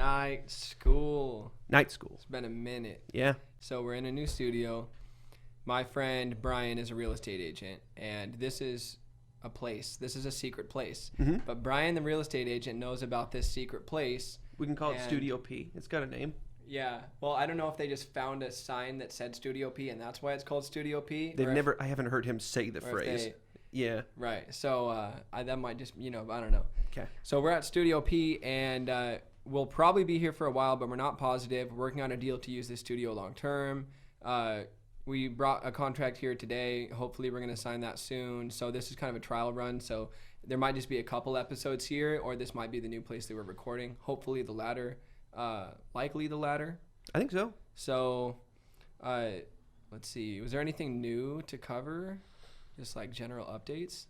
Night school. Night school. It's been a minute. Yeah. So we're in a new studio. My friend Brian is a real estate agent, and this is a place. This is a secret place. Mm-hmm. But Brian, the real estate agent, knows about this secret place. We can call it Studio P. It's got a name. Yeah. Well, I don't know if they just found a sign that said Studio P, and that's why it's called Studio P. I haven't heard him say the phrase. Yeah. Right. So that might just, I don't know. Okay. So we're at Studio P, and we'll probably be here for a while, but we're not positive. We're working on a deal to use this studio long term. We brought a contract here today. Hopefully we're going to sign that soon. So this is kind of a trial run. So there might just be a couple episodes here, or this might be the new place that we're recording. Hopefully the latter. Likely the latter. I think so. So let's see. Was there anything new to cover? Just like general updates?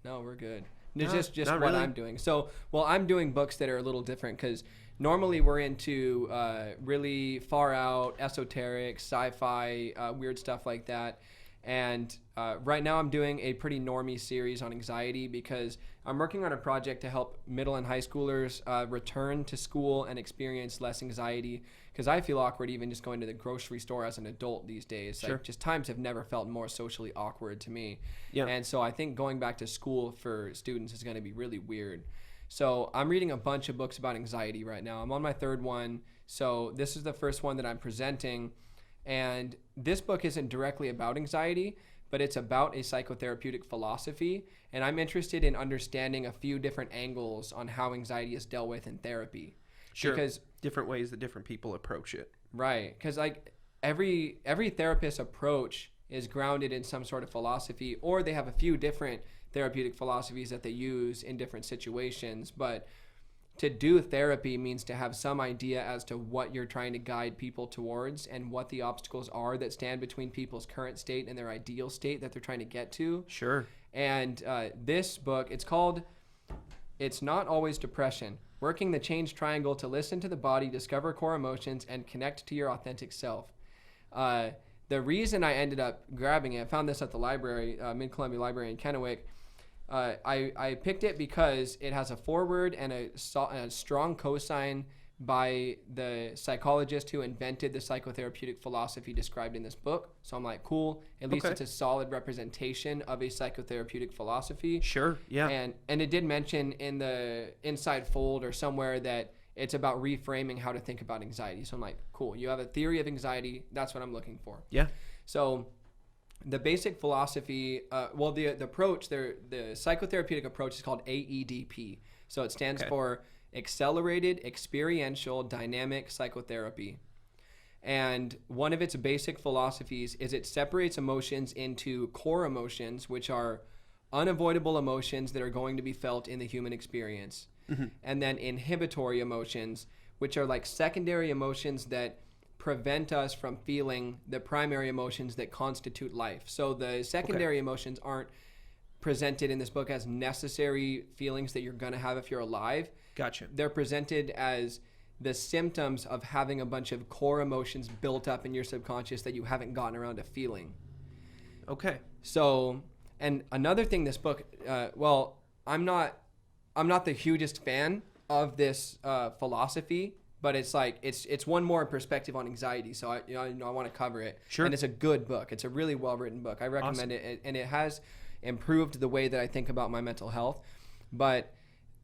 No, we're good. Just what really. I'm doing. So, I'm doing books that are a little different because normally we're into really far out, esoteric, sci-fi, weird stuff like that. And right now I'm doing a pretty normie series on anxiety because I'm working on a project to help middle and high schoolers return to school and experience less anxiety because I feel awkward even just going to the grocery store as an adult these days. Sure. Like, just times have never felt more socially awkward to me. Yeah. And so I think going back to school for students is going to be really weird. So I'm reading a bunch of books about anxiety right now. I'm on my third one. So this is the first one that I'm presenting. And this book isn't directly about anxiety, but it's about a psychotherapeutic philosophy. And I'm interested in understanding a few different angles on how anxiety is dealt with in therapy. Sure. Because different ways that different people approach it. Right. Because like every therapist's approach is grounded in some sort of philosophy, or they have a few different therapeutic philosophies that they use in different situations. But to do therapy means to have some idea as to what you're trying to guide people towards and what the obstacles are that stand between people's current state and their ideal state that they're trying to get to. Sure. And this book, it's called It's Not Always Depression, Working the Change Triangle to Listen to the Body, Discover Core Emotions, and Connect to Your Authentic Self. The reason I ended up grabbing it, I found this at the library, Mid-Columbia Library in Kennewick. I picked it because it has a foreword and a strong cosign by the psychologist who invented the psychotherapeutic philosophy described in this book. So I'm like, cool. At least it's a solid representation of a psychotherapeutic philosophy. Sure, yeah. And it did mention in the inside fold or somewhere that it's about reframing how to think about anxiety. So I'm like, cool. You have a theory of anxiety. That's what I'm looking for. Yeah. So the basic philosophy, the approach, the psychotherapeutic approach is called AEDP. So it stands for Accelerated Experiential Dynamic Psychotherapy. And one of its basic philosophies is it separates emotions into core emotions, which are unavoidable emotions that are going to be felt in the human experience. Mm-hmm. And then inhibitory emotions, which are like secondary emotions that prevent us from feeling the primary emotions that constitute life. So the secondary emotions aren't presented in this book as necessary feelings that you're going to have if you're alive. Gotcha. They're presented as the symptoms of having a bunch of core emotions built up in your subconscious that you haven't gotten around to feeling. Okay. So, and another thing this book, I'm not the hugest fan of this philosophy, but it's like it's one more perspective on anxiety. So I want to cover it. Sure. And it's a good book. It's a really well written book. I recommend it, and it has improved the way that I think about my mental health. But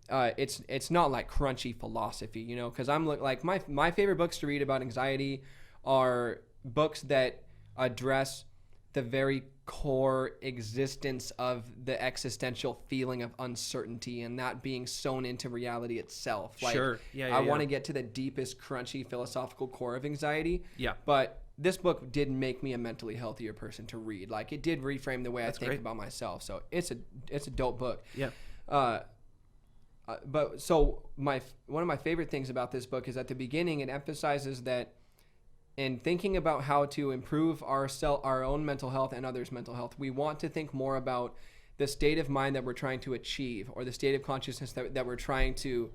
it's not like crunchy philosophy, because I'm like my favorite books to read about anxiety are books that address the very core existence of the existential feeling of uncertainty and that being sewn into reality itself. Like, sure. Yeah. I want to get to the deepest, crunchy philosophical core of anxiety. Yeah. But this book did make me a mentally healthier person to read. Like, it did reframe the way I think about myself. So it's a dope book. Yeah. But so one of my favorite things about this book is at the beginning it emphasizes that in thinking about how to improve our own mental health and others' mental health, we want to think more about the state of mind that we're trying to achieve or the state of consciousness that we're trying to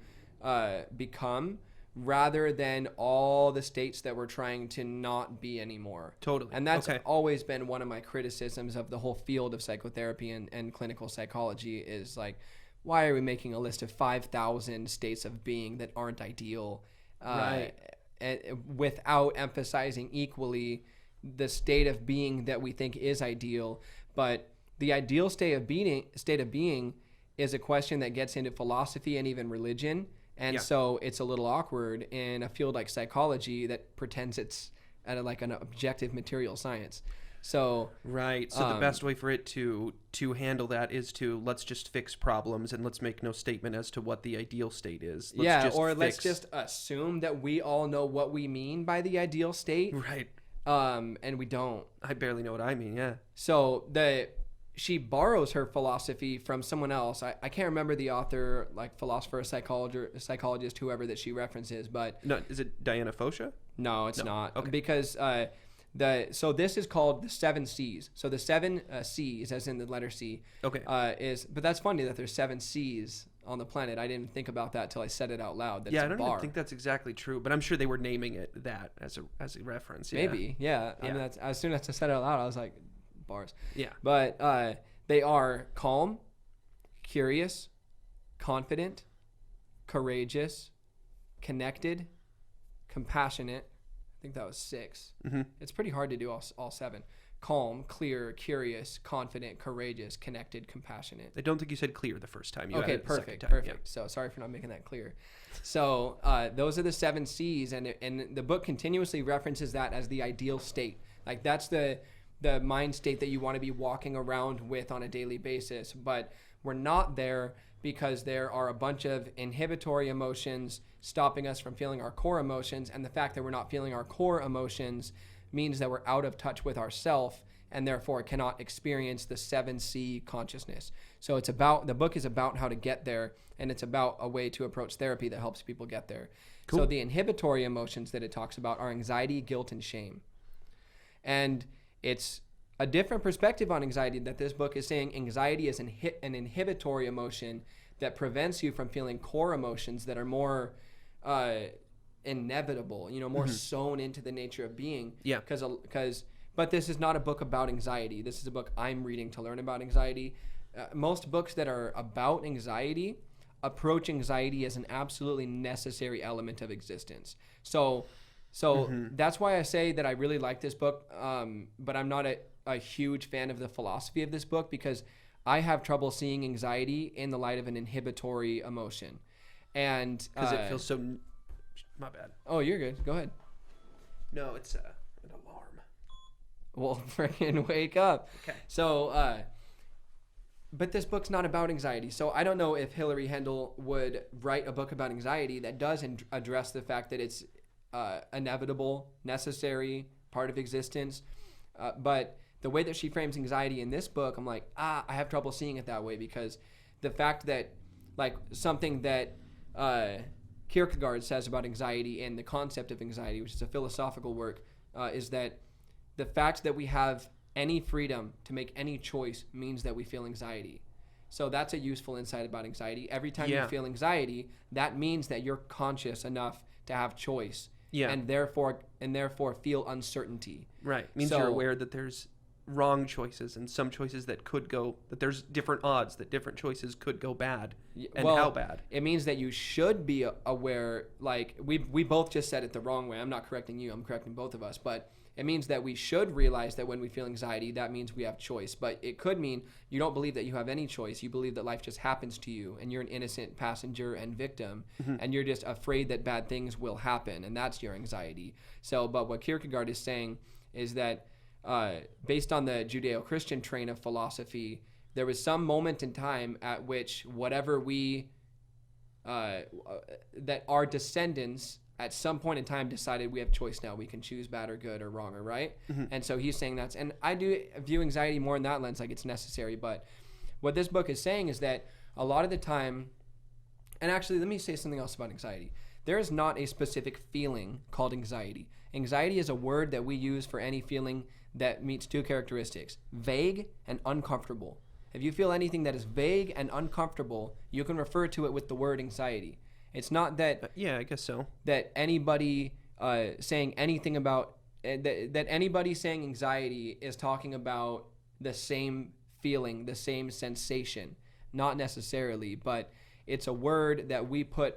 become, rather than all the states that we're trying to not be anymore. Totally. And that's always been one of my criticisms of the whole field of psychotherapy and clinical psychology is like, why are we making a list of 5,000 states of being that aren't ideal? Right. Without emphasizing equally the state of being that we think is ideal. But the ideal state of being is a question that gets into philosophy and even religion. And so it's a little awkward in a field like psychology that pretends it's at an objective material science. So right. So the best way for it to handle that is to let's just fix problems and let's make no statement as to what the ideal state is. Let's just assume that we all know what we mean by the ideal state. Right. And we don't. I barely know what I mean. Yeah. So she borrows her philosophy from someone else. I can't remember the author, like philosopher, psychologist, whoever that she references, but no, is it Diana Fosha? No, it's not. Okay. Because so this is called the 7 C's. So the 7 C's, as in the letter C, okay, but that's funny that there's 7 C's on the planet. I didn't think about that till I said it out loud. I don't even think that's exactly true, but I'm sure they were naming it that as a reference. Yeah. Maybe, yeah. I mean, that's, as soon as I said it out loud, I was like, bars. Yeah. But they are calm, curious, confident, courageous, connected, compassionate. I think that was 6. Mm-hmm. It's pretty hard to do all 7. Calm, clear, curious, confident, courageous, connected, compassionate. I don't think you said clear the first time. You okay, added it perfect, the second time. perfect. Yeah. So sorry for not making that clear. So those are the 7 C's, and the book continuously references that as the ideal state. Like that's the mind state that you want to be walking around with on a daily basis. But we're not there because there are a bunch of inhibitory emotions stopping us from feeling our core emotions. And the fact that we're not feeling our core emotions means that we're out of touch with ourself and therefore cannot experience the 7C consciousness. So the book is about how to get there, and it's about a way to approach therapy that helps people get there. Cool. So the inhibitory emotions that it talks about are anxiety, guilt, and shame. And it's a different perspective on anxiety that this book is saying anxiety is an inhibitory emotion that prevents you from feeling core emotions that are more inevitable, more sewn into the nature of being. Yeah. But this is not a book about anxiety. This is a book I'm reading to learn about anxiety. Most books that are about anxiety approach anxiety as an absolutely necessary element of existence. So that's why I say that I really like this book, but I'm not a huge fan of the philosophy of this book because I have trouble seeing anxiety in the light of an inhibitory emotion. And because it feels so... My bad. Oh, you're good. Go ahead. No, it's an alarm. Well, freaking wake up. Okay. So, but this book's not about anxiety. So I don't know if Hilary Hendel would write a book about anxiety that does address the fact that it's inevitable, necessary, part of existence. But the way that she frames anxiety in this book, I'm like, I have trouble seeing it that way because the fact that, like, something that Kierkegaard says about anxiety and the concept of anxiety, which is a philosophical work, is that the fact that we have any freedom to make any choice means that we feel anxiety. So that's a useful insight about anxiety. Every time you feel anxiety, that means that you're conscious enough to have choice. Yeah. And therefore feel uncertainty. Right. Means you're aware that there's wrong choices and some choices that there's different odds that different choices could go bad. And how bad. It means that you should be aware, like we both just said it the wrong way. I'm not correcting you, I'm correcting both of us, but it means that we should realize that when we feel anxiety, that means we have choice. But it could mean you don't believe that you have any choice. You believe that life just happens to you and you're an innocent passenger and victim, and you're just afraid that bad things will happen, and that's your anxiety. But what Kierkegaard is saying is that based on the Judeo-Christian train of philosophy, there was some moment in time at which whatever that our descendants at some point in time decided we have choice now. We can choose bad or good or wrong or right. And so he's saying and I do view anxiety more in that lens, like it's necessary. But what this book is saying is that a lot of the time, and actually let me say something else about anxiety. There is not a specific feeling called anxiety. Anxiety is a word that we use for any feeling that meets 2 characteristics: vague and uncomfortable. If you feel anything that is vague and uncomfortable, you can refer to it with the word anxiety. It's not that... yeah, I guess so. That anybody saying anything about... that anybody saying anxiety is talking about the same feeling, the same sensation. Not necessarily, but it's a word that we put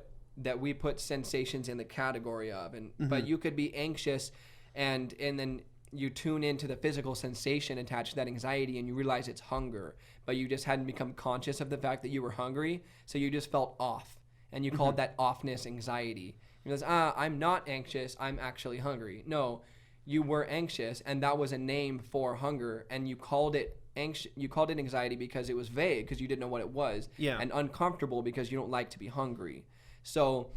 sensations in the category of. And but you could be anxious and then you tune into the physical sensation attached to that anxiety and you realize it's hunger, but you just hadn't become conscious of the fact that you were hungry, so you just felt off, and you called that offness anxiety. You realize, I'm not anxious, I'm actually hungry. No, you were anxious, and that was a name for hunger, and you called it anxiety because it was vague, because you didn't know what it was, and uncomfortable because you don't like to be hungry. So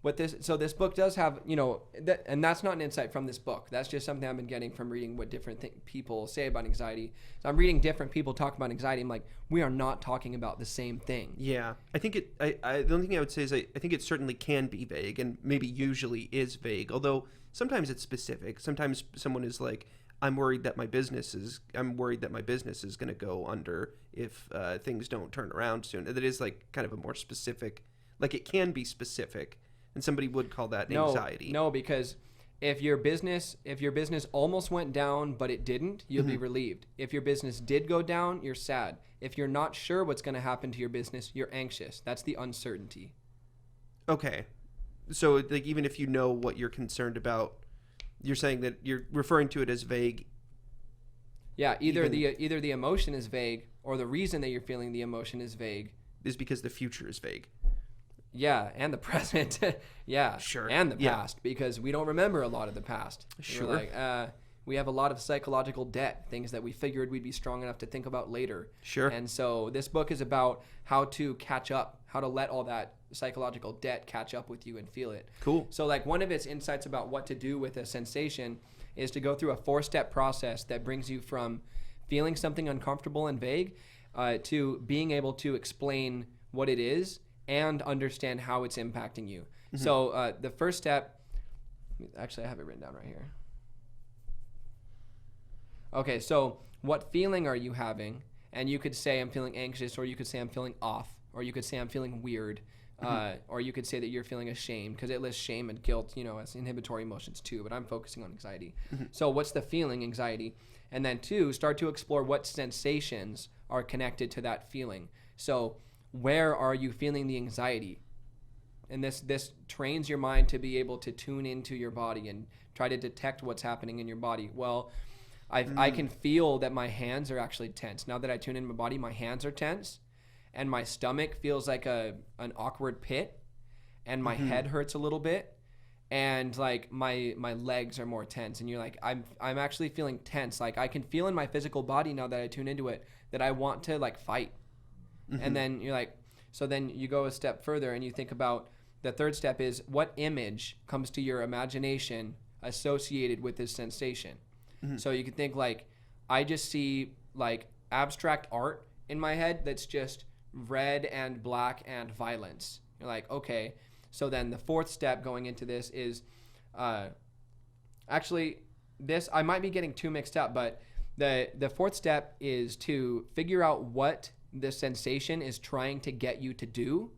this book does have, and that's not an insight from this book. That's just something I've been getting from reading what different people say about anxiety. So I'm reading different people talk about anxiety. I'm like, we are not talking about the same thing. Yeah, I think the only thing I would say is I think it certainly can be vague, and maybe usually is vague, although sometimes it's specific. Sometimes someone is like, I'm worried that my business is going to go under if things don't turn around soon. That is like kind of a more specific, like it can be specific. And somebody would call that anxiety. No, because if your business almost went down but it didn't, you'll be relieved. If your business did go down, you're sad. If you're not sure what's going to happen to your business, you're anxious. That's the uncertainty. Okay. So like even if you know what you're concerned about, you're saying that you're referring to it as vague. Yeah, either the emotion is vague, or the reason that you're feeling the emotion is vague. Is because the future is vague. Yeah, and the present. Yeah, sure. And the past, because we don't remember a lot of the past. Sure. We're like, we have a lot of psychological debt, things that we figured we'd be strong enough to think about later. Sure. And so this book is about how to catch up, how to let all that psychological debt catch up with you and feel it. Cool. So like one of its insights about what to do with a sensation is to go through a 4-step process that brings you from feeling something uncomfortable and vague to being able to explain what it is and understand how it's impacting you. So the first step, actually I have it written down right here. Okay, so what feeling are you having? And you could say I'm feeling anxious, or you could say I'm feeling off, or you could say I'm feeling weird, or you could say that you're feeling ashamed, because it lists shame and guilt, as inhibitory emotions too, but I'm focusing on anxiety. So what's the feeling, anxiety? And then 2, start to explore what sensations are connected to that feeling. So where are you feeling the anxiety? And this trains your mind to be able to tune into your body and try to detect what's happening in your body. Well, I can feel that my hands are actually tense. Now that I tune in my body, my hands are tense, and my stomach feels like an awkward pit, and my head hurts a little bit, and like my legs are more tense. And you're like, I'm actually feeling tense. Like I can feel in my physical body now that I tune into it that I want to like fight. And then you're like, so then you go a step further and you think about the 3rd step is what image comes to your imagination associated with this sensation. So you can think like, I just see like abstract art in my head that's just red and black and violence. You're like, okay. So then the 4th step going into this is, actually this, I might be getting too mixed up, but the 4th step is to figure out what the sensation is trying to get you to do,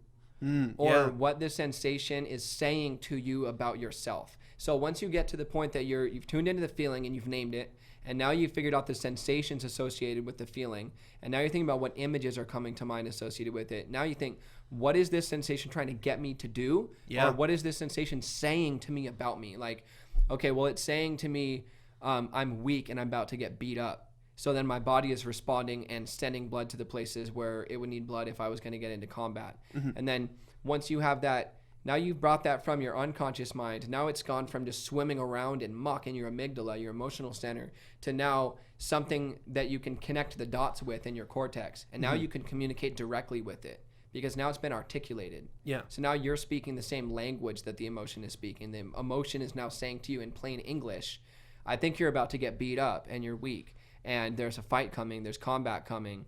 or what the sensation is saying to you about yourself. So once you get to the point that you've tuned into the feeling and you've named it, and now you've figured out the sensations associated with the feeling, and now you're thinking about what images are coming to mind associated with it. Now you think, what is this sensation trying to get me to do? Or what is this sensation saying to me about me? Like, okay, well, it's saying to me, I'm weak and I'm about to get beat up. So then my body is responding and sending blood to the places where it would need blood if I was going to get into combat. And then once you have that, now you've brought that from your unconscious mind. Now it's gone from just swimming around in muck in your amygdala, your emotional center, to now something that you can connect the dots with in your cortex. And now you can communicate directly with it, because now it's been articulated. Yeah. So now you're speaking the same language that the emotion is speaking. The emotion is now saying to you in plain English, I think you're about to get beat up and you're weak. And there's a fight coming, there's combat coming.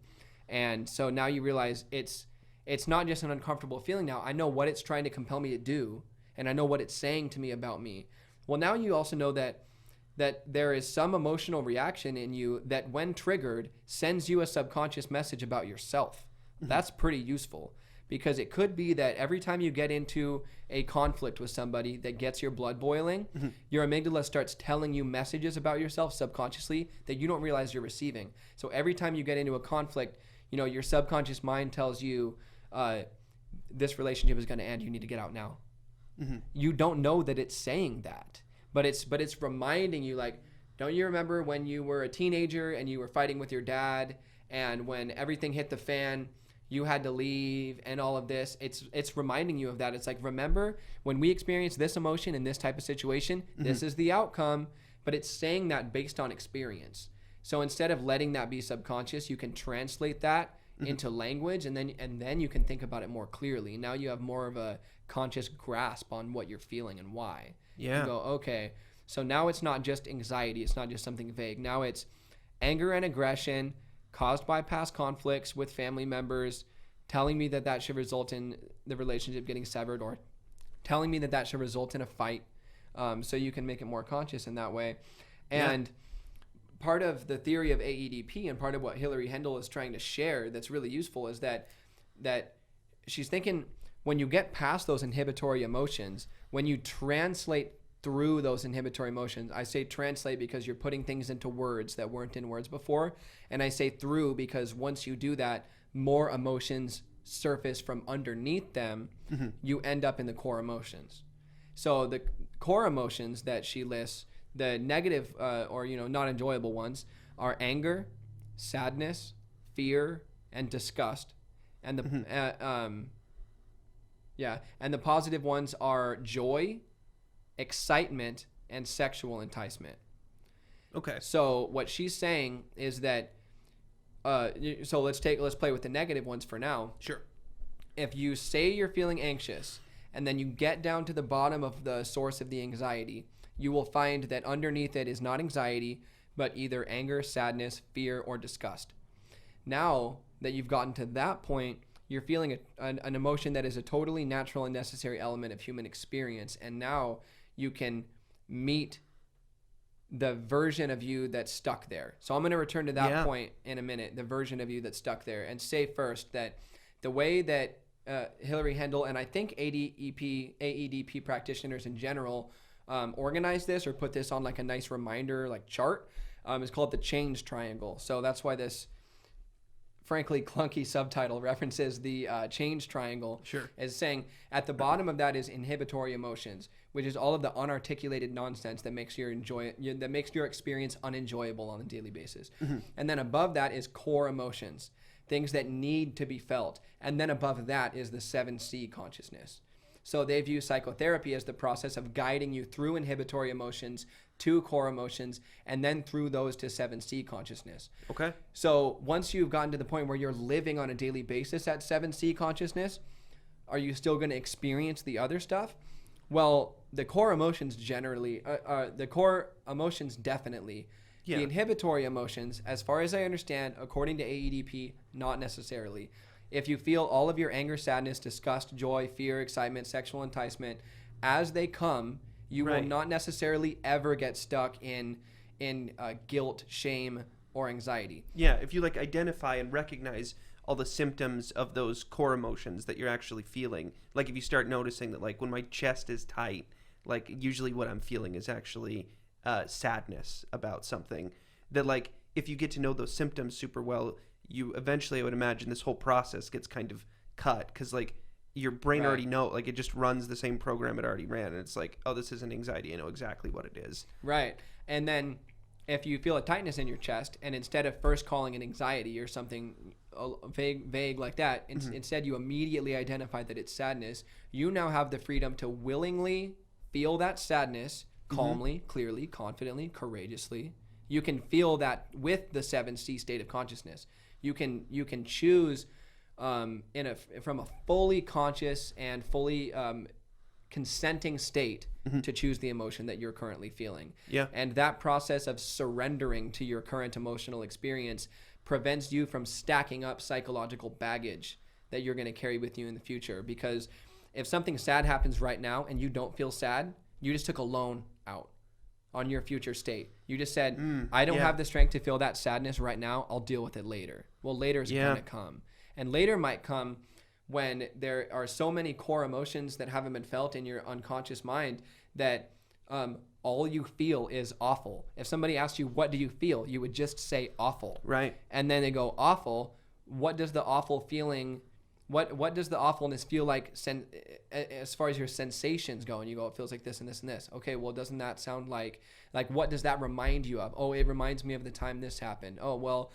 And so now you realize it's not just an uncomfortable feeling now. I know what it's trying to compel me to do, and I know what it's saying to me about me. Well, now you also know that there is some emotional reaction in you that when triggered sends you a subconscious message about yourself. That's pretty useful, because it could be that every time you get into a conflict with somebody that gets your blood boiling, your amygdala starts telling you messages about yourself subconsciously that you don't realize you're receiving. So every time you get into a conflict, your subconscious mind tells you this relationship is going to end. You need to get out now. Mm-hmm. You don't know that it's saying that, but it's reminding you, like, don't you remember when you were a teenager and you were fighting with your dad, and when everything hit the fan, you had to leave and all of this? It's reminding you of that. It's like, remember when we experienced this emotion in this type of situation, this is the outcome, but it's saying that based on experience. So instead of letting that be subconscious, you can translate that into language, and then you can think about it more clearly. Now you have more of a conscious grasp on what you're feeling and why. Yeah. You go, okay, so now it's not just anxiety, it's not just something vague. Now it's anger and aggression caused by past conflicts with family members, telling me that should result in the relationship getting severed, or telling me that should result in a fight. So you can make it more conscious in that way. And part of the theory of AEDP, and part of what Hilary Hendel is trying to share that's really useful, is that she's thinking, when you get past those inhibitory emotions, when you translate through those inhibitory emotions, I say translate because you're putting things into words that weren't in words before, and I say through because once you do that, more emotions surface from underneath them. You end up in the core emotions. So the core emotions that she lists, the negative or not enjoyable ones, are anger, sadness, fear, and disgust, and the and the positive ones are joy, excitement, and sexual enticement. Okay. So what she's saying is that so let's play with the negative ones for now. Sure. If you say you're feeling anxious and then you get down to the bottom of the source of the anxiety, you will find that underneath it is not anxiety, but either anger, sadness, fear, or disgust. Now that you've gotten to that point, you're feeling an emotion that is a totally natural and necessary element of human experience. And now you can meet the version of you that's stuck there. So I'm going to return to that point in a minute, the version of you that's stuck there, and say first that the way that Hilary Hendel, and I think AEDP practitioners in general, organize this or put this on like a nice reminder, like chart, is called the change triangle. So that's why this frankly clunky subtitle references the change triangle. Sure. As saying at the bottom of that is inhibitory emotions, which is all of the unarticulated nonsense that makes your experience unenjoyable on a daily basis. And then above that is core emotions, things that need to be felt. And then above that is the 7C consciousness. So they view psychotherapy as the process of guiding you through inhibitory emotions to core emotions, and then through those to 7C consciousness. Okay. So once you've gotten to the point where you're living on a daily basis at 7C consciousness, are you still going to experience the other stuff? Well, the core emotions definitely. Yeah. The inhibitory emotions, as far as I understand, according to AEDP, not necessarily. If you feel all of your anger, sadness, disgust, joy, fear, excitement, sexual enticement, as they come, you will not necessarily ever get stuck in guilt, shame, or anxiety. Yeah, if you identify and recognize all the symptoms of those core emotions that you're actually feeling. Like if you start noticing that when my chest is tight, usually what I'm feeling is actually sadness about something. That if you get to know those symptoms super well, you eventually, I would imagine, this whole process gets kind of cut because your brain already know, it just runs the same program it already ran, and it's oh, this isn't anxiety. I know exactly what it is. Right. And then if you feel a tightness in your chest, and instead of first calling it anxiety or something vague like that, instead you immediately identify that it's sadness, you now have the freedom to willingly feel that sadness calmly, clearly, confidently, courageously. You can feel that with the 7C state of consciousness. You can choose from a fully conscious and fully consenting state to choose the emotion that you're currently feeling. Yeah. And that process of surrendering to your current emotional experience prevents you from stacking up psychological baggage that you're going to carry with you in the future. Because if something sad happens right now and you don't feel sad, you just took a loan out on your future state. You just said, I don't have the strength to feel that sadness right now. I'll deal with it later. Well, later is going to come. And later might come when there are so many core emotions that haven't been felt in your unconscious mind that all you feel is awful. If somebody asked you, what do you feel? You would just say awful. Right. And then they go, awful? what does the awful feeling, what does the awfulness feel like as far as your sensations go? And you go, it feels like this and this and this. Okay, well, doesn't that sound like what does that remind you of? Oh, it reminds me of the time this happened. Oh, well,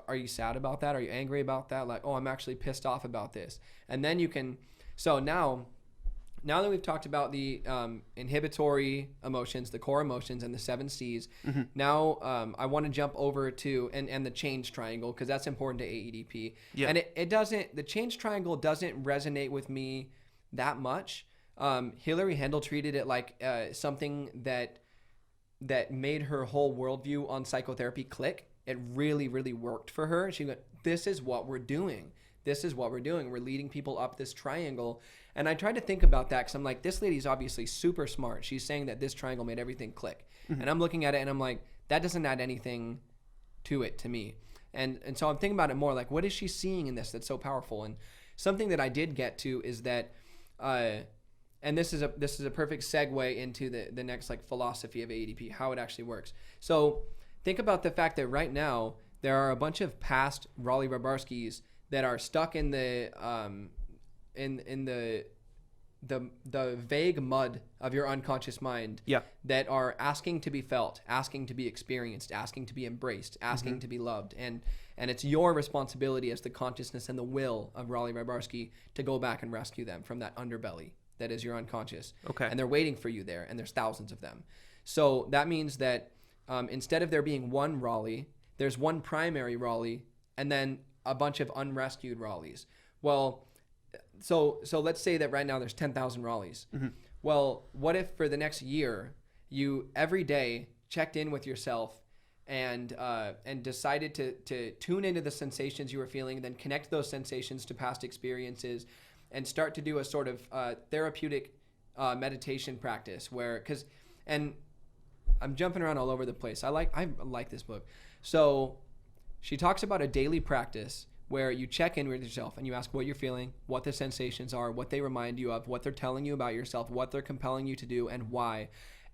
are you sad about that? Are you angry about that? Like, oh, I'm actually pissed off about this. And then you can, so now that we've talked about the inhibitory emotions, the core emotions, and the 7 C's, now I want to jump over to and the change triangle, because that's important to AEDP. Yeah. And it doesn't, the change triangle doesn't resonate with me that much. Hilary Hendel treated it like something that made her whole worldview on psychotherapy click. It really, really worked for her. She went, this is what we're doing. This is what we're doing. We're leading people up this triangle. And I tried to think about that because I'm like, this lady's obviously super smart. She's saying that this triangle made everything click. And I'm looking at it and I'm like, that doesn't add anything to it to me. And so I'm thinking about it more like, what is she seeing in this that's so powerful? And something that I did get to is that, and this is a perfect segue into the next like philosophy of AEDP, how it actually works. So think about the fact that right now there are a bunch of past Raleigh Rybarskis that are stuck in the the vague mud of your unconscious mind, that are asking to be felt, asking to be experienced, asking to be embraced, asking to be loved, and it's your responsibility as the consciousness and the will of Raleigh Rybarski to go back and rescue them from that underbelly that is your unconscious. Okay. And they're waiting for you there, and there's thousands of them. So that means that instead of there being one Raleigh, there's one primary Raleigh, and then a bunch of unrescued Raleighs. Well, so let's say that right now there's 10,000 Raleighs. Well, what if for the next year you every day checked in with yourself and decided to tune into the sensations you were feeling, then connect those sensations to past experiences, and start to do a sort of therapeutic meditation practice and I'm jumping around all over the place. I like this book. So she talks about a daily practice where you check in with yourself and you ask what you're feeling, what the sensations are, what they remind you of, what they're telling you about yourself, what they're compelling you to do, and why.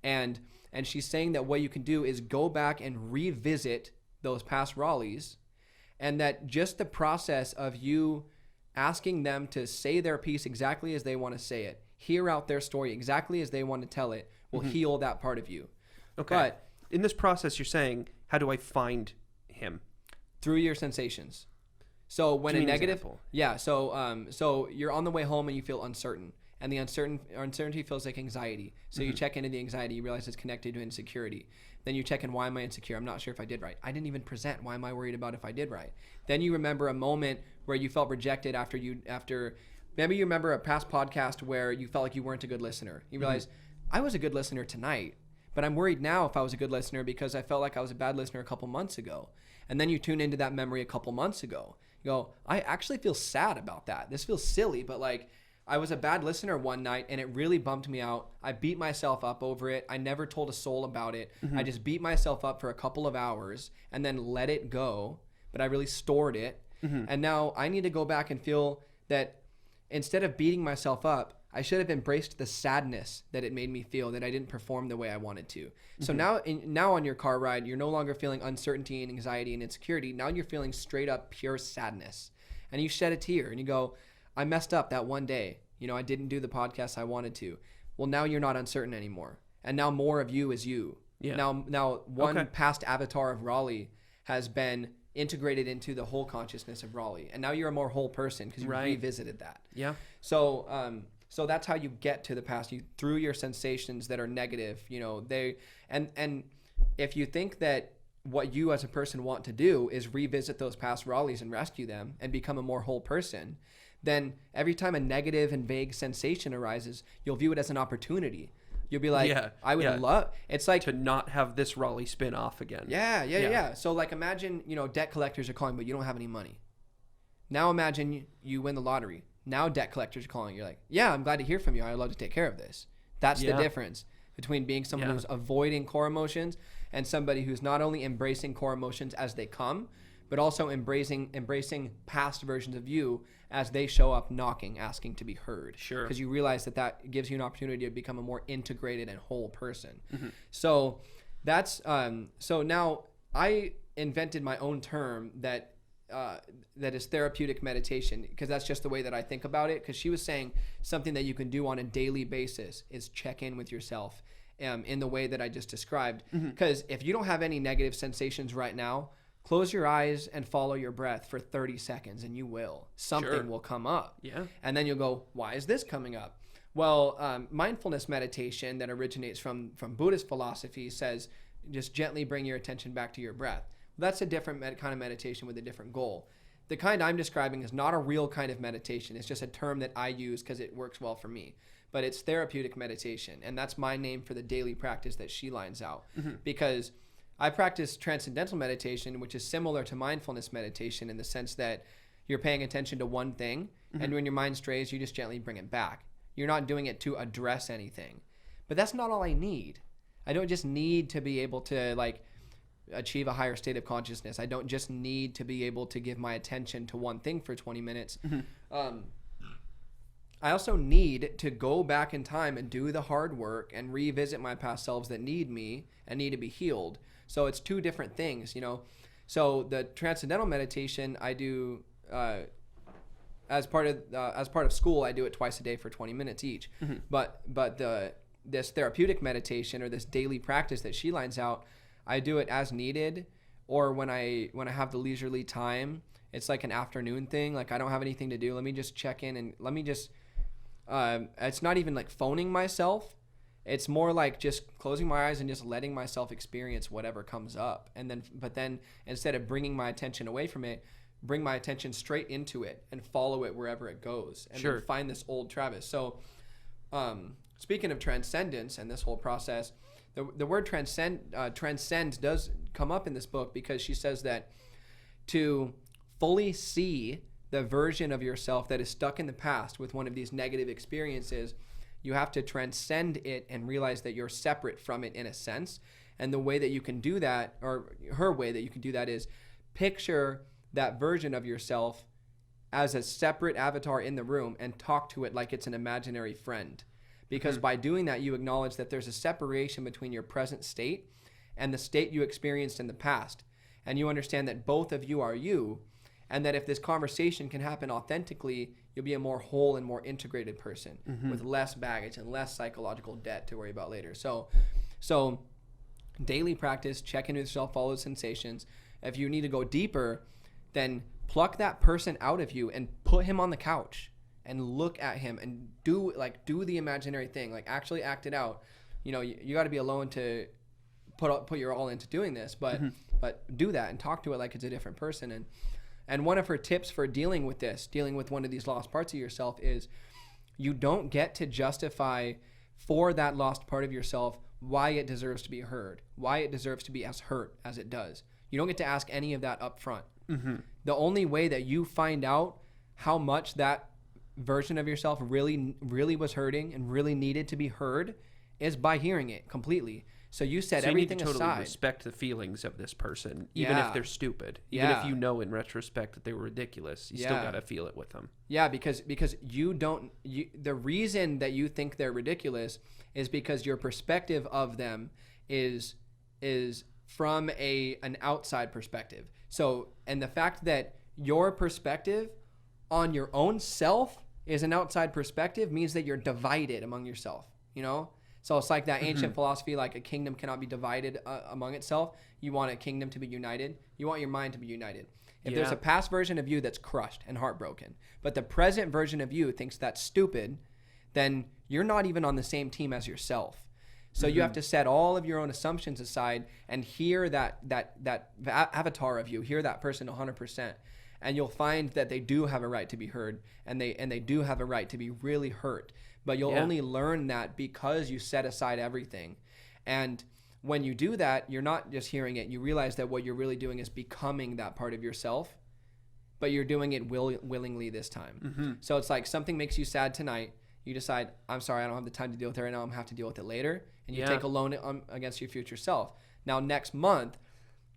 And she's saying that what you can do is go back and revisit those past Raleighs, and that just the process of you asking them to say their piece exactly as they want to say it, hear out their story exactly as they want to tell it, will heal that part of you. Okay. But in this process, you're saying, how do I find him? Through your sensations. So when a negative, example. So you're on the way home and you feel uncertain, and the uncertainty feels like anxiety. So you check into the anxiety, you realize it's connected to insecurity. Then you check in, why am I insecure? I'm not sure if I did right. I didn't even present. Why am I worried about if I did right? Then you remember a moment where you felt rejected maybe you remember a past podcast where you felt like you weren't a good listener. You realize, I was a good listener tonight, but I'm worried now if I was a good listener because I felt like I was a bad listener a couple months ago. And then you tune into that memory a couple months ago. You go, I actually feel sad about that. This feels silly, but like I was a bad listener one night and it really bummed me out. I beat myself up over it. I never told a soul about it. I just beat myself up for a couple of hours and then let it go, but I really stored it. And now I need to go back and feel that instead of beating myself up, I should have embraced the sadness that it made me feel that I didn't perform the way I wanted to. So now on your car ride, you're no longer feeling uncertainty and anxiety and insecurity. Now you're feeling straight up pure sadness. And you shed a tear and you go, I messed up that one day. I didn't do the podcast I wanted to. Well, now you're not uncertain anymore. And now more of you is you. Yeah. Now one past avatar of Raleigh has been integrated into the whole consciousness of Raleigh. And now you're a more whole person because you revisited that. Yeah. So that's how you get to the past, through your sensations that are negative. And if you think that what you as a person want to do is revisit those past Raleighs and rescue them and become a more whole person, then every time a negative and vague sensation arises, you'll view it as an opportunity. You'll be like, I would love, it's like to not have this Raleigh spin off again. Yeah. So like imagine, debt collectors are calling, but you don't have any money. Now imagine you win the lottery. Now debt collectors are calling. You're like, yeah, I'm glad to hear from you. I'd love to take care of this. That's the difference between being someone who's avoiding core emotions and somebody who's not only embracing core emotions as they come, but also embracing past versions of you as they show up knocking, asking to be heard. Sure. Because you realize that gives you an opportunity to become a more integrated and whole person. So that's so now I invented my own term that therapeutic meditation, because that's just the way that I think about it. Because she was saying something that you can do on a daily basis is check in with yourself in the way that I just described. Because if you don't have any negative sensations right now, close your eyes and follow your breath for 30 seconds and you will. Something will come up. Yeah. And then you'll go, why is this coming up? Well, mindfulness meditation that originates from Buddhist philosophy says just gently bring your attention back to your breath. That's a different kind of meditation with a different goal. The kind I'm describing is not a real kind of meditation. It's just a term that I use because it works well for me. But it's therapeutic meditation, and that's my name for the daily practice that she lines out. Because I practice transcendental meditation, which is similar to mindfulness meditation in the sense that you're paying attention to one thing, and when your mind strays, you just gently bring it back. You're not doing it to address anything. But that's not all I need. I don't just need to be able to like achieve a higher state of consciousness. I don't just need to be able to give my attention to one thing for 20 minutes. I also need to go back in time and do the hard work and revisit my past selves that need me and need to be healed. So it's two different things, you know. So the transcendental meditation I do as part of school, I do it twice a day for 20 minutes each. But this therapeutic meditation or this daily practice that she lines out, I do it as needed, or when I have the leisurely time. It's like an afternoon thing. Like I don't have anything to do. Let me just check in and let me just. It's not even like phoning myself. It's more like just closing my eyes and just letting myself experience whatever comes up. But then instead of bringing my attention away from it, bring my attention straight into it and follow it wherever it goes, and then find this old Travis. So, speaking of transcendence and this whole process, the word transcend does come up in this book because she says that to fully see the version of yourself that is stuck in the past with one of these negative experiences, you have to transcend it and realize that you're separate from it in a sense. And the way that you can do that, or her way that you can do that, is picture that version of yourself as a separate avatar in the room and talk to it like it's an imaginary friend. Because by doing that, you acknowledge that there's a separation between your present state and the state you experienced in the past. And you understand that both of you are you, and that if this conversation can happen authentically, you'll be a more whole and more integrated person with less baggage and less psychological debt to worry about later. So daily practice, check in with yourself, follow sensations. If you need to go deeper, then pluck that person out of you and put him on the couch and look at him and do the imaginary thing, like actually act it out. You know, you got to be alone to put your all into doing this, but do that and talk to it like it's a different person. And one of her tips for dealing with one of these lost parts of yourself is you don't get to justify for that lost part of yourself why it deserves to be heard, why it deserves to be as hurt as it does. You don't get to ask any of that up front. The only way that you find out how much that version of yourself really, really was hurting and really needed to be heard is by hearing it completely. So you set everything aside. So you need to totally respect the feelings of this person, even if they're stupid. Even if you know in retrospect that they were ridiculous, you still got to feel it with them. Yeah, because the reason that you think they're ridiculous is because your perspective of them is from an outside perspective. So, and the fact that your perspective on your own self is an outside perspective means that you're divided among yourself, you know? So it's like that ancient philosophy, like a kingdom cannot be divided among itself. You want a kingdom to be united. You want your mind to be united. If there's a past version of you that's crushed and heartbroken, but the present version of you thinks that's stupid, then you're not even on the same team as yourself. So you have to set all of your own assumptions aside and hear that avatar of you, hear that person 100%. And you'll find that they do have a right to be heard, and they do have a right to be really hurt. But you'll only learn that because you set aside everything. And when you do that, you're not just hearing it. You realize that what you're really doing is becoming that part of yourself, but you're doing it willingly this time. So it's like something makes you sad tonight. You decide, I'm sorry, I don't have the time to deal with it right now. I'm going to have to deal with it later. And you take a loan against your future self. Now, next month,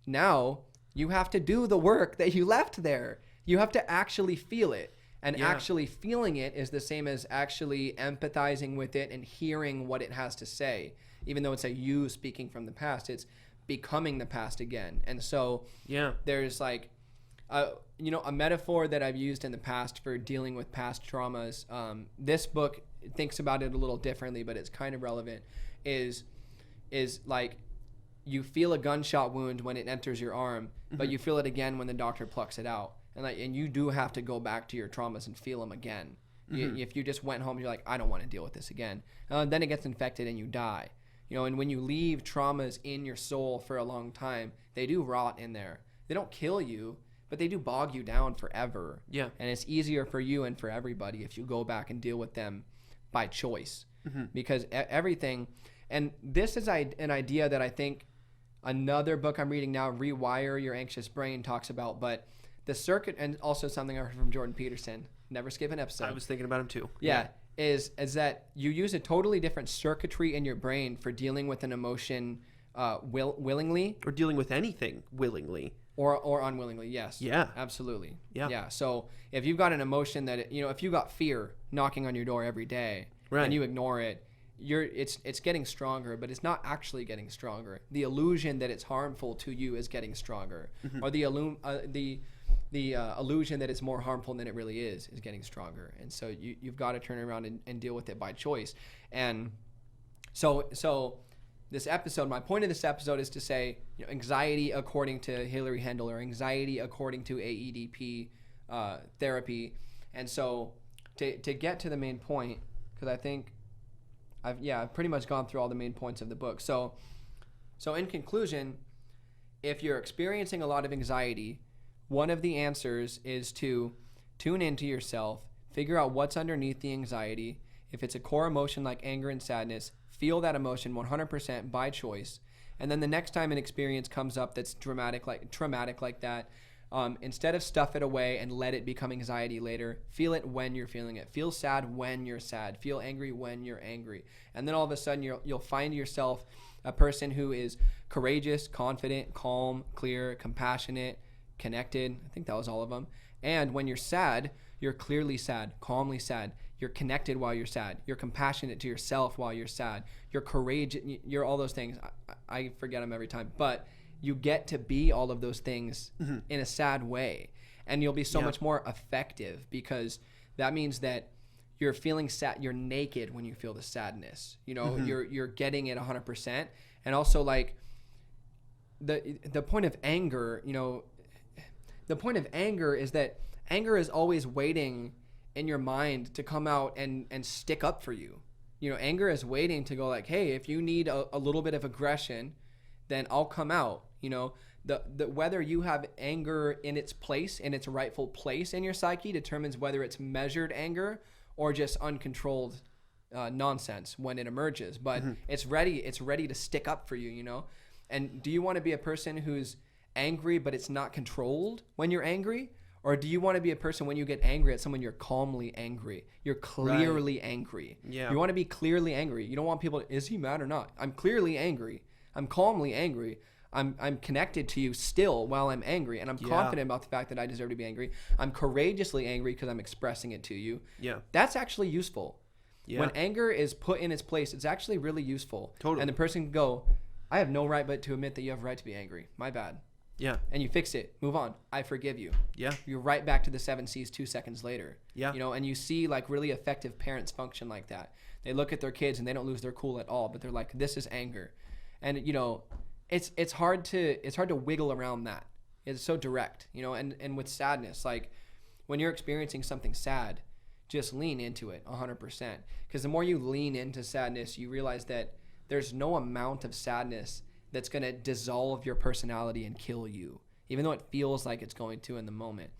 now you have to do the work that you left there. You have to actually feel it. And actually feeling it is the same as actually empathizing with it and hearing what it has to say. Even though it's a you speaking from the past, it's becoming the past again. And so there's like, A metaphor that I've used in the past for dealing with past traumas, this book thinks about it a little differently, but it's kind of relevant, is like you feel a gunshot wound when it enters your arm, but you feel it again when the doctor plucks it out. And you do have to go back to your traumas and feel them again. If you just went home, you're like, I don't want to deal with this again. Then it gets infected and you die. And when you leave traumas in your soul for a long time, they do rot in there. They don't kill you, but they do bog you down forever. Yeah. And it's easier for you and for everybody if you go back and deal with them by choice. Because everything, and this is an idea that I think another book I'm reading now, Rewire Your Anxious Brain, talks about, but the circuit, and also something I heard from Jordan Peterson, never skip an episode. I was thinking about him too. Yeah. Is that you use a totally different circuitry in your brain for dealing with an emotion willingly. Or dealing with anything willingly. Or unwillingly, yes. Yeah. Absolutely. Yeah. Yeah. So if you've got an emotion that, if you got fear knocking on your door every day and you ignore it, it's getting stronger, but it's not actually getting stronger. The illusion that it's harmful to you is getting stronger. Or the illusion that it's more harmful than it really is getting stronger. And so you've got to turn around and deal with it by choice. And so this episode, my point of this episode is to say, anxiety according to Hilary Hendel, or anxiety according to AEDP therapy. And so to get to the main point, because I think I've pretty much gone through all the main points of the book. So in conclusion, if you're experiencing a lot of anxiety, one of the answers is to tune into yourself, figure out what's underneath the anxiety. If it's a core emotion like anger and sadness, feel that emotion 100% by choice. And then the next time an experience comes up that's traumatic like that, instead of stuff it away and let it become anxiety later, feel it when you're feeling it. Feel sad when you're sad. Feel angry when you're angry. And then all of a sudden you'll find yourself a person who is courageous, confident, calm, clear, compassionate, connected. I think that was all of them. And when you're sad, you're clearly sad, calmly sad. You're connected while you're sad. You're compassionate to yourself while you're sad. You're courageous. You're all those things. I forget them every time. But you get to be all of those things in a sad way. And you'll be so much more effective, because that means that you're feeling sad. You're naked when you feel the sadness. You're getting it 100%. And also, like, the point of anger, the point of anger is that anger is always waiting in your mind to come out and stick up for you. Anger is waiting to go like, hey, if you need a little bit of aggression, then I'll come out. The whether you have anger in its place, in its rightful place in your psyche, determines whether it's measured anger or just uncontrolled nonsense when it emerges. But it's ready to stick up for you. And do you want to be a person who's angry but it's not controlled when you're angry? Or do you want to be a person when you get angry at someone, you're calmly angry? You're clearly angry. Yeah. You want to be clearly angry. You don't want people, is he mad or not? I'm clearly angry. I'm calmly angry. I'm connected to you still while I'm angry. And I'm confident about the fact that I deserve to be angry. I'm courageously angry because I'm expressing it to you. Yeah. That's actually useful. Yeah. When anger is put in its place, it's actually really useful. Totally. And the person can go, I have no right but to admit that you have a right to be angry. My bad. Yeah. And you fix it. Move on. I forgive you. Yeah. You're right back to the 7 C's 2 seconds later. Yeah. And you see like really effective parents function like that. They look at their kids and they don't lose their cool at all, but they're like, this is anger. And it's hard to wiggle around that. It's so direct, and with sadness, like when you're experiencing something sad, just lean into it 100%. Because the more you lean into sadness, you realize that there's no amount of sadness that's going to dissolve your personality and kill you, even though it feels like it's going to in the moment.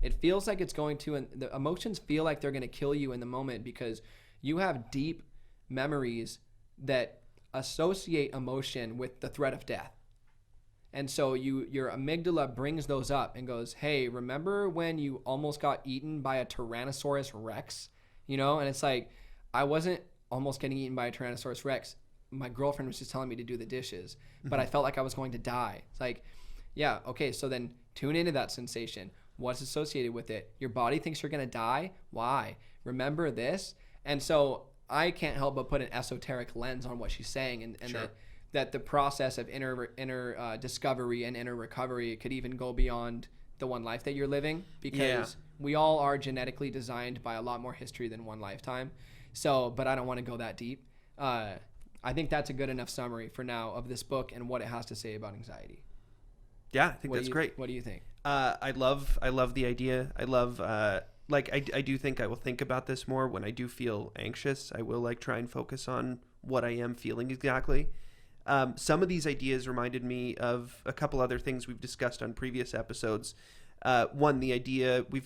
It feels like it's going to, and the emotions feel like they're going to kill you in the moment because you have deep memories that associate emotion with the threat of death. And so your amygdala brings those up and goes, hey, remember when you almost got eaten by a Tyrannosaurus Rex? And it's like, I wasn't almost getting eaten by a Tyrannosaurus Rex. My girlfriend was just telling me to do the dishes, but I felt like I was going to die. It's like, yeah, okay, so then tune into that sensation. What's associated with it? Your body thinks you're going to die. Why? Remember this? And so I can't help but put an esoteric lens on what she's saying, and sure. that the process of inner discovery and inner recovery could even go beyond the one life that you're living, because we all are genetically designed by a lot more history than one lifetime. So, but I don't want to go that deep. I think that's a good enough summary for now of this book and what it has to say about anxiety. Yeah, I think that's great. What do you think? I love the idea. I love, I do think I will think about this more when I do feel anxious. I will like try and focus on what I am feeling exactly. Some of these ideas reminded me of a couple other things we've discussed on previous episodes. One, the idea we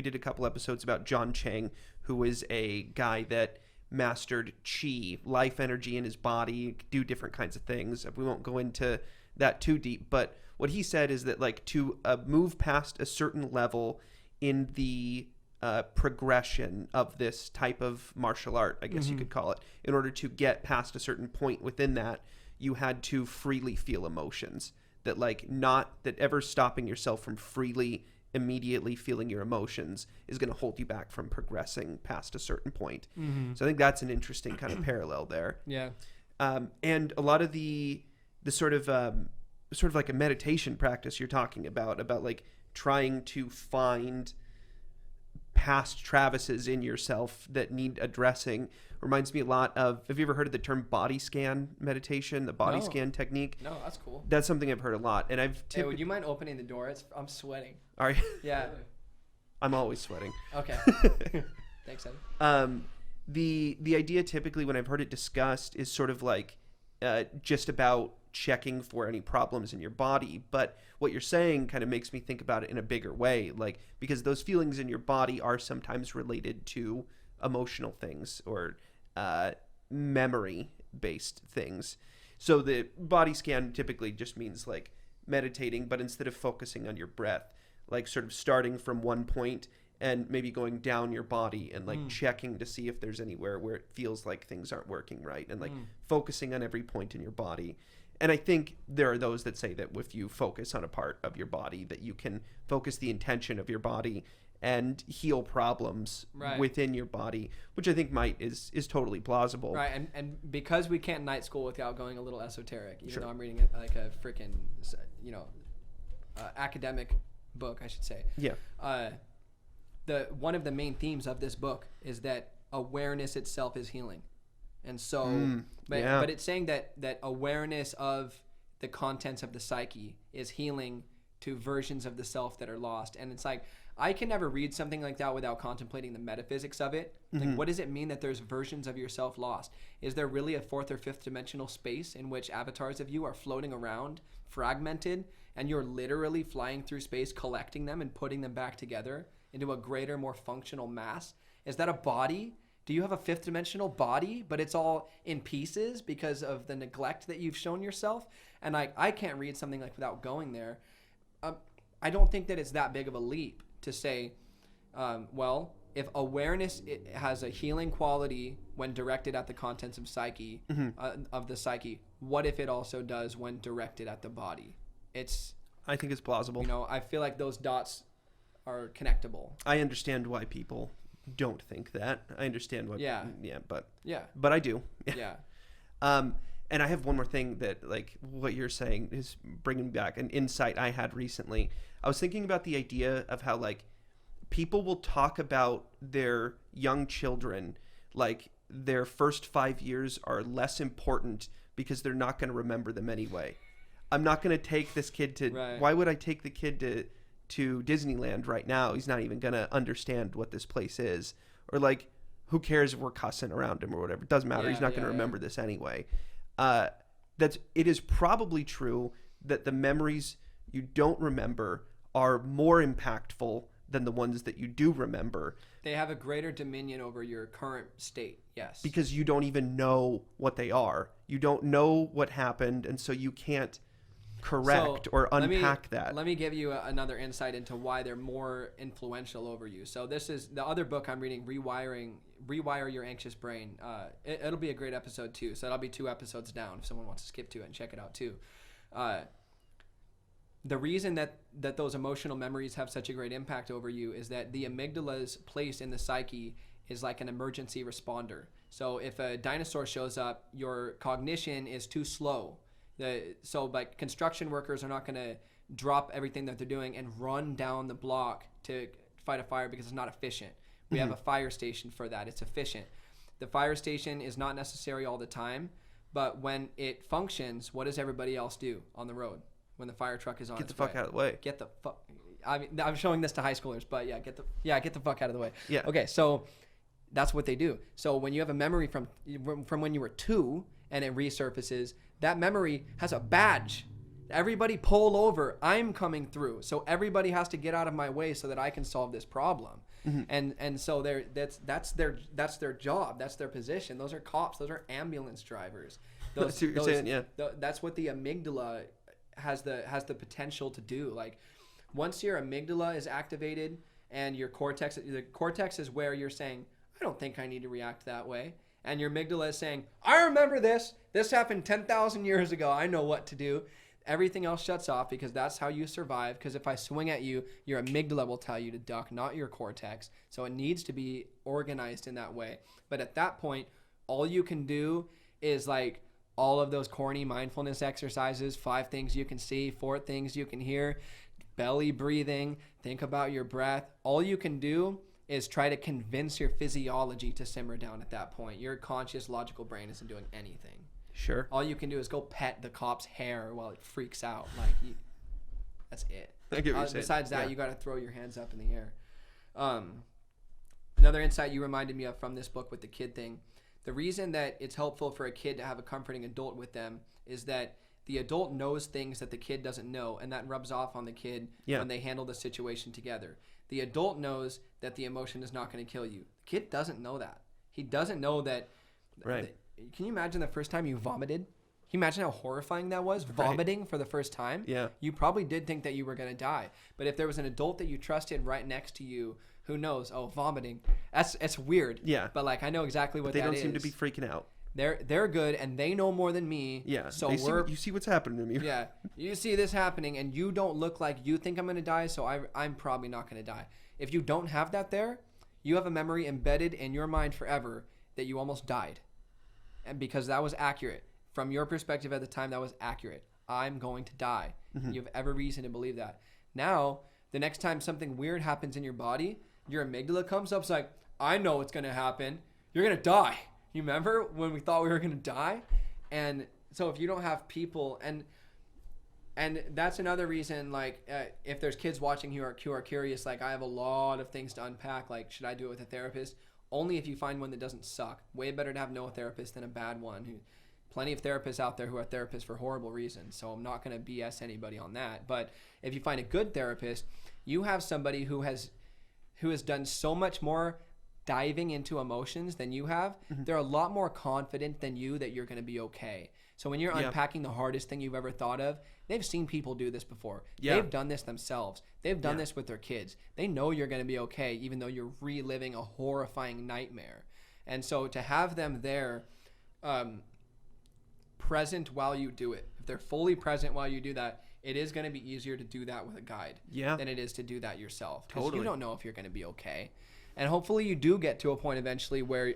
did a couple episodes about John Chang, who is a guy that mastered chi, life energy in his body, do different kinds of things. We won't go into that too deep, but what he said is that like to move past a certain level in the progression of this type of martial art, I guess you could call it, in order to get past a certain point within that, you had to freely feel emotions. That like not that ever stopping yourself from freely immediately feeling your emotions is going to hold you back from progressing past a certain point. So I think that's an interesting kind of parallel there. Yeah. And a lot of the sort of like a meditation practice you're talking about like trying to find past Travises in yourself that need addressing reminds me a lot of, have you ever heard of the term body scan meditation, the body scan technique? No, that's cool. That's something I've heard a lot. And I've Hey, would you mind opening the door? I'm sweating. All right. Yeah. I'm always sweating. Okay. Thanks, Evan. The idea typically when I've heard it discussed is sort of like just about checking for any problems in your body, but what you're saying kind of makes me think about it in a bigger way, like because those feelings in your body are sometimes related to emotional things or memory based things. So the body scan typically just means like meditating, but instead of focusing on your breath, like sort of starting from one point and maybe going down your body and like checking to see if there's anywhere where it feels like things aren't working right, and like focusing on every point in your body. And I think there are those that say that if you focus on a part of your body, that you can focus the intention of your body and heal problems within your body, which I think is totally plausible. Right, and because we can't night school without going a little esoteric, even though I'm reading like a freaking, academic book, I should say. Yeah. One of the main themes of this book is that awareness itself is healing. And so, but it's saying that awareness of the contents of the psyche is healing to versions of the self that are lost. And it's like, I can never read something like that without contemplating the metaphysics of it. Like, what does it mean that there's versions of yourself lost? Is there really a fourth or fifth dimensional space in which avatars of you are floating around, fragmented, and you're literally flying through space, collecting them and putting them back together into a greater, more functional mass? Is that a body? Do you have a fifth dimensional body, but it's all in pieces because of the neglect that you've shown yourself? And I can't read something like without going there. I don't think that it's that big of a leap to say, if awareness has a healing quality when directed at the contents of psyche, of the psyche, what if it also does when directed at the body? I think it's plausible. I feel like those dots are connectable. I understand why people don't think that. I understand what. But I do. Yeah. And I have one more thing that, like, what you're saying is bringing back an insight I had recently. I was thinking about the idea of how, like, people will talk about their young children like their first 5 years are less important because they're not going to remember them anyway. I'm not going to take this kid to. Right. Why would I take the kid to Disneyland right now? He's not even going to understand what this place is. Or, like, who cares if we're cussing around him or whatever? It doesn't matter. He's not going to remember this anyway. It is probably true that the memories you don't remember are more impactful than the ones that you do remember. They have a greater dominion over your current state, yes. Because you don't even know what they are. You don't know what happened, and so you can't correct or unpack that. Let me give you another insight into why they're more influential over you. So this is the other book I'm reading, Rewire Your Anxious Brain. It'll be a great episode too. So that'll be 2 episodes down if someone wants to skip to it and check it out too. The reason that those emotional memories have such a great impact over you is that the amygdala's place in the psyche is like an emergency responder. So if a dinosaur shows up, your cognition is too slow. So like construction workers are not going to drop everything that they're doing and run down the block to fight a fire because it's not efficient. We have a fire station for that. It's efficient. The fire station is not necessary all the time, but when it functions, what does everybody else do on the road when the fire truck is on? Get the fuck out of the way. Get the fuck. I mean, I'm showing this to high schoolers, but get the fuck out of the way. Yeah. Okay, so that's what they do. So when you have a memory from when you were 2 and it resurfaces, that memory has a badge. Everybody pull over. I'm coming through. So everybody has to get out of my way so that I can solve this problem. And so that's their job. That's their position. Those are cops. Those are ambulance drivers. That's what you're saying, yeah. That's what the amygdala has the potential to do. Like once your amygdala is activated and your cortex, the cortex is where you're saying, I don't think I need to react that way. And your amygdala is saying, I remember this. This happened 10,000 years ago. I know what to do. Everything else shuts off because that's how you survive. Because if I swing at you, your amygdala will tell you to duck, not your cortex. So it needs to be organized in that way. But at that point, all you can do is like all of those corny mindfulness exercises, 5 things you can see, 4 things you can hear, belly breathing, think about your breath. All you can do is try to convince your physiology to simmer down at that point. Your conscious, logical brain isn't doing anything. Sure. All you can do is go pet the cop's hair while it freaks out. That's it. I get what you're saying. Besides that, Yeah. you got to throw your hands up in the air. Another insight you reminded me of from this book with the kid thing, the reason that it's helpful for a kid to have a comforting adult with them is that the adult knows things that the kid doesn't know, and that rubs off on the kid when they handle the situation together. The adult knows that the emotion is not going to kill you. The kid doesn't know that. He doesn't know that. Right. Can you imagine the first time you vomited? Can you imagine how horrifying that was? Vomiting for the first time? Yeah. You probably did think that you were going to die. But if there was an adult that you trusted right next to you, who knows? Oh, vomiting. It's weird. Yeah. But like I know exactly what that is. They don't seem to be freaking out. They're good and they know more than me. Yeah. So you see what's happening to me. Yeah. You see this happening and you don't look like you think I'm going to die, so I'm probably not going to die. If you don't have that there, you have a memory embedded in your mind forever that you almost died. And because that was accurate. From your perspective at the time, that was accurate. I'm going to die. You have every reason to believe that. Now, the next time something weird happens in your body, your amygdala comes up, it's like, I know what's going to happen. You're going to die. You remember when we thought we were going to die? And so if you don't have people, and that's another reason, like, if there's kids watching who are curious, like, I have a lot of things to unpack. Like, should I do it with a therapist? Only if you find one that doesn't suck. Way better to have no therapist than a bad one. Plenty of therapists out there who are therapists for horrible reasons, so I'm not going to BS anybody on that. But if you find a good therapist, you have somebody who has done so much more diving into emotions than you have. They're a lot more confident than you that you're going to be okay. So when you're unpacking the hardest thing you've ever thought of, they've seen people do this before. Yeah. They've done this themselves. They've done this with their kids. They know you're going to be okay, even though you're reliving a horrifying nightmare. And so to have them there present while you do it, if they're fully present while you do that, it is going to be easier to do that with a guide than it is to do that yourself. Because you don't know if you're going to be okay. And hopefully you do get to a point eventually where,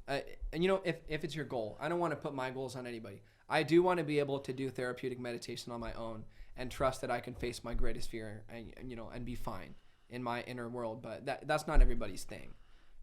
and you know, if it's your goal, I don't want to put my goals on anybody. I do want to be able to do therapeutic meditation on my own and trust that I can face my greatest fear and be fine in my inner world. But that's not everybody's thing.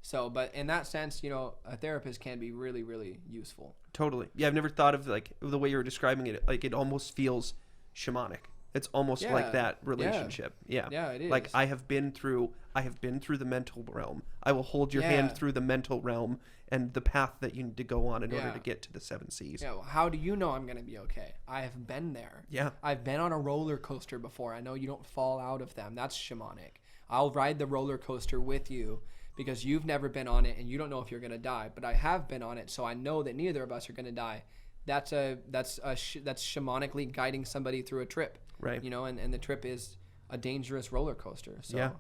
So, but in that sense, a therapist can be really, really useful. Totally. Yeah, I've never thought of like the way you were describing it. Like it almost feels shamanic. It's almost like that relationship. Yeah. Yeah, it is. Like I have been through the mental realm. I will hold your hand through the mental realm and the path that you need to go on in order to get to the 7 C's. Yeah. Well, how do you know I'm going to be okay? I have been there. Yeah. I've been on a roller coaster before. I know you don't fall out of them. That's shamanic. I'll ride the roller coaster with you because you've never been on it and you don't know if you're going to die. But I have been on it, so I know that neither of us are going to die. That's shamanically guiding somebody through a trip. Right. And the trip is a dangerous roller coaster. So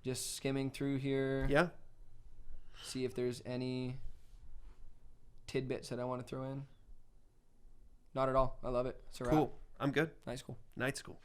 just skimming through here. Yeah. See if there's any tidbits that I want to throw in. Not at all. I love it. It's a wrap. Cool. I'm good. Night school. Night school.